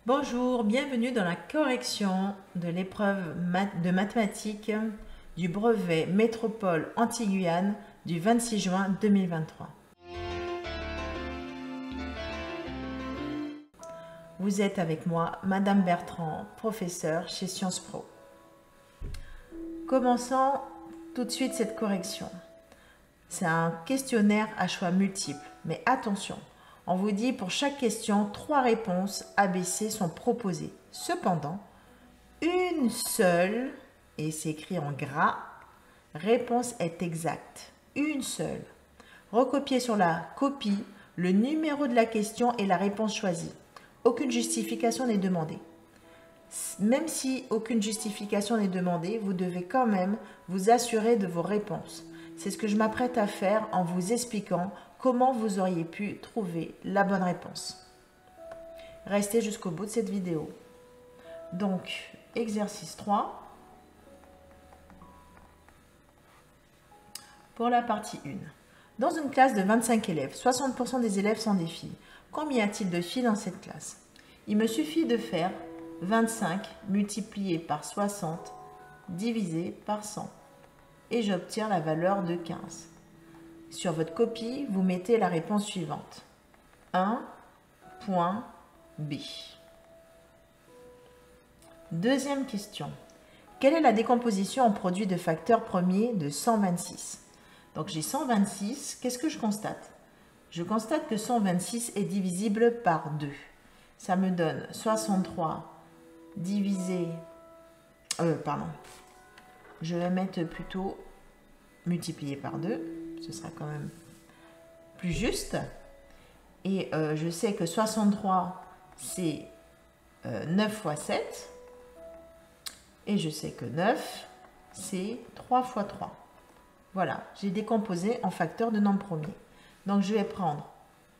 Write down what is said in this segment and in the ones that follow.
Bonjour, bienvenue dans la correction de l'épreuve de mathématiques du brevet Métropole Antilles-Guyane du 26 juin 2023. Vous êtes avec moi, Madame Bertrand, professeure chez Sciences Po. Commençons tout de suite cette correction. C'est un questionnaire à choix multiples, mais attention, on vous dit pour chaque question, 3 réponses ABC sont proposées. Cependant, une seule, et c'est écrit en gras, réponse est exacte. Une seule. Recopiez sur la copie le numéro de la question et la réponse choisie. Aucune justification n'est demandée. Même si aucune justification n'est demandée, vous devez quand même vous assurer de vos réponses. C'est ce que je m'apprête à faire en vous expliquant comment vous auriez pu trouver la bonne réponse. Restez jusqu'au bout de cette vidéo. Donc, exercice 3. Pour la partie 1. Dans une classe de 25 élèves, 60% des élèves sont des filles. Combien y a-t-il de filles dans cette classe? Il me suffit de faire 25 multiplié par 60 divisé par 100. Et j'obtiens la valeur de 15. Sur votre copie, vous mettez la réponse suivante. 1.B. Deuxième question. Quelle est la décomposition en produit de facteurs premiers de 126? Donc j'ai 126, qu'est-ce que je constate? Je constate que 126 est divisible par 2. Ça me donne 63 divisé... Je vais mettre plutôt multiplié par 2. Ce sera quand même plus juste. Et je sais que 63, c'est 9 fois 7. Et je sais que 9, c'est 3 fois 3. Voilà, j'ai décomposé en facteurs de nombres premiers. Donc, je vais prendre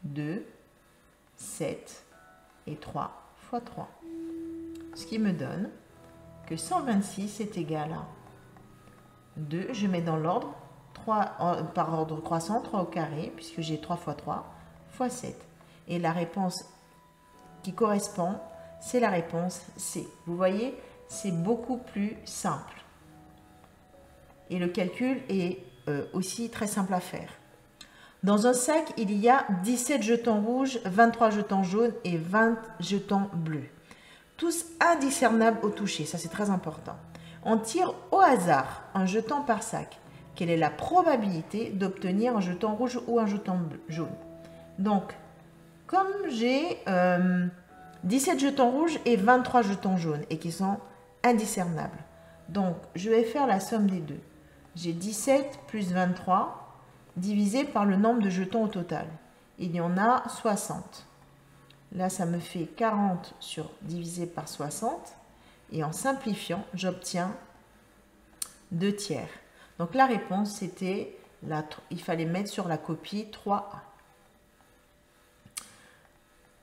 2, 7 et 3 fois 3. Ce qui me donne que 126 est égal à 2. Je mets dans l'ordre, par ordre croissant, 3 au carré, puisque j'ai 3 fois 3, fois 7. Et la réponse qui correspond, c'est la réponse C. Vous voyez, c'est beaucoup plus simple. Et le calcul est aussi très simple à faire. Dans un sac, il y a 17 jetons rouges, 23 jetons jaunes et 20 jetons bleus. Tous indiscernables au toucher, ça c'est très important. On tire au hasard un jeton par sac. Quelle est la probabilité d'obtenir un jeton rouge ou un jeton jaune? Donc, comme j'ai 17 jetons rouges et 23 jetons jaunes et qui sont indiscernables, donc je vais faire la somme des deux. J'ai 17 plus 23 divisé par le nombre de jetons au total. Il y en a 60. Là, ça me fait 40 divisé par 60. Et en simplifiant, j'obtiens 2 tiers. Donc la réponse, c'était, il fallait mettre sur la copie 3A.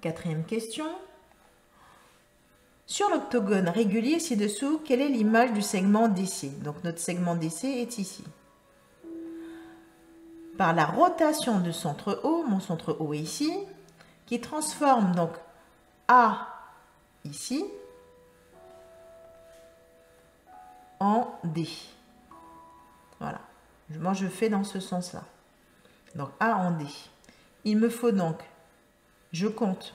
Quatrième question. Sur l'octogone régulier ci-dessous, quelle est l'image du segment DC? Donc notre segment DC est ici. Par la rotation de centre O, mon centre O est ici, qui transforme donc A ici en D. Voilà. Moi, je fais dans ce sens-là. Donc A en D. Il me faut donc, je compte,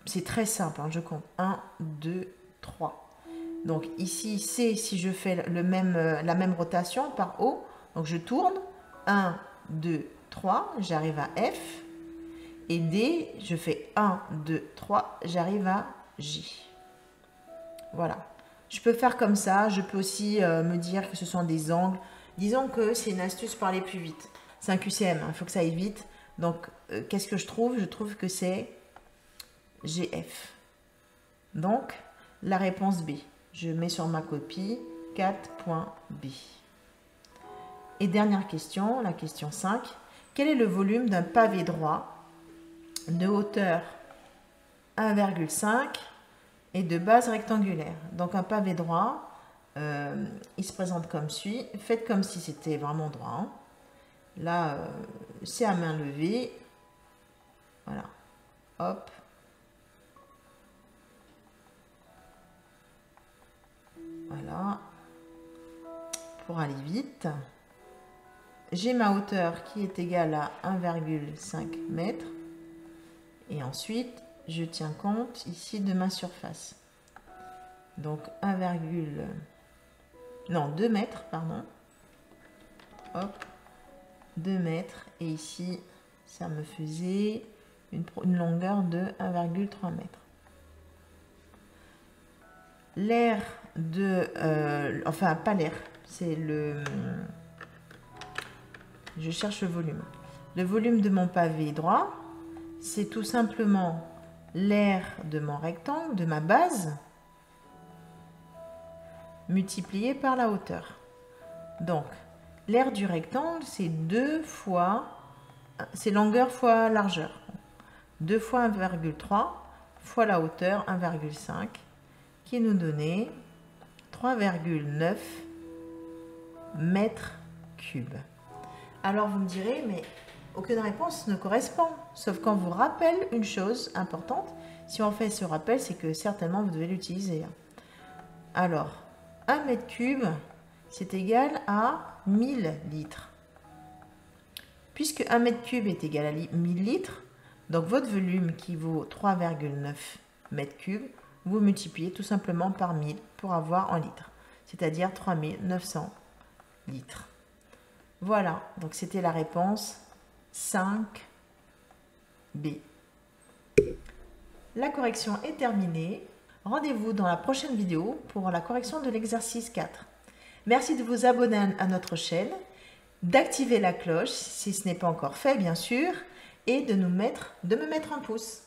c'est très simple, hein, je compte 1, 2, 3. Donc ici, C, si je fais la même rotation par O, donc je tourne, 1, 2, 3, j'arrive à F. Et D, je fais 1, 2, 3, j'arrive à J. Voilà. Je peux faire comme ça. Je peux aussi me dire que ce sont des angles. Disons que c'est une astuce pour aller plus vite. C'est un QCM, il faut que ça aille vite. Donc, qu'est-ce que je trouve? Je trouve que c'est GF. Donc, la réponse B. Je mets sur ma copie 4.B. Et dernière question, la question 5. Quel est le volume d'un pavé droit de hauteur 1,5 et de base rectangulaire? Donc un pavé droit, il se présente comme suit. Faites comme si c'était vraiment droit. Hein. Là, c'est à main levée. Voilà. Hop. Voilà. Pour aller vite, j'ai ma hauteur qui est égale à 1,5 m. Et ensuite, je tiens compte ici de ma surface. Donc 2 mètres, pardon. Hop, 2 mètres. Et ici, ça me faisait une longueur de 1,3 m. L'air de... enfin, pas l'air, c'est le... Je cherche le volume. Le volume de mon pavé droit, c'est tout simplement l'air de mon rectangle, de ma base, multiplié par la hauteur. Donc, l'air du rectangle, c'est 2 fois... C'est longueur fois largeur. 2 fois 1,3 fois la hauteur, 1,5, qui nous donnait 3,9 mètres cubes. Alors vous me direz, mais aucune réponse ne correspond, sauf quand vous rappelle une chose importante. Si on fait ce rappel, c'est que certainement vous devez l'utiliser. Alors, 1 mètre cube, c'est égal à 1000 litres. Puisque 1 mètre cube est égal à 1000 litres, donc votre volume qui vaut 3,9 mètres cubes, vous multipliez tout simplement par 1000 pour avoir en litres, c'est-à-dire 3900 litres. Voilà, donc c'était la réponse 5B. La correction est terminée. Rendez-vous dans la prochaine vidéo pour la correction de l'exercice 4. Merci de vous abonner à notre chaîne, d'activer la cloche si ce n'est pas encore fait bien sûr, et de me mettre un pouce.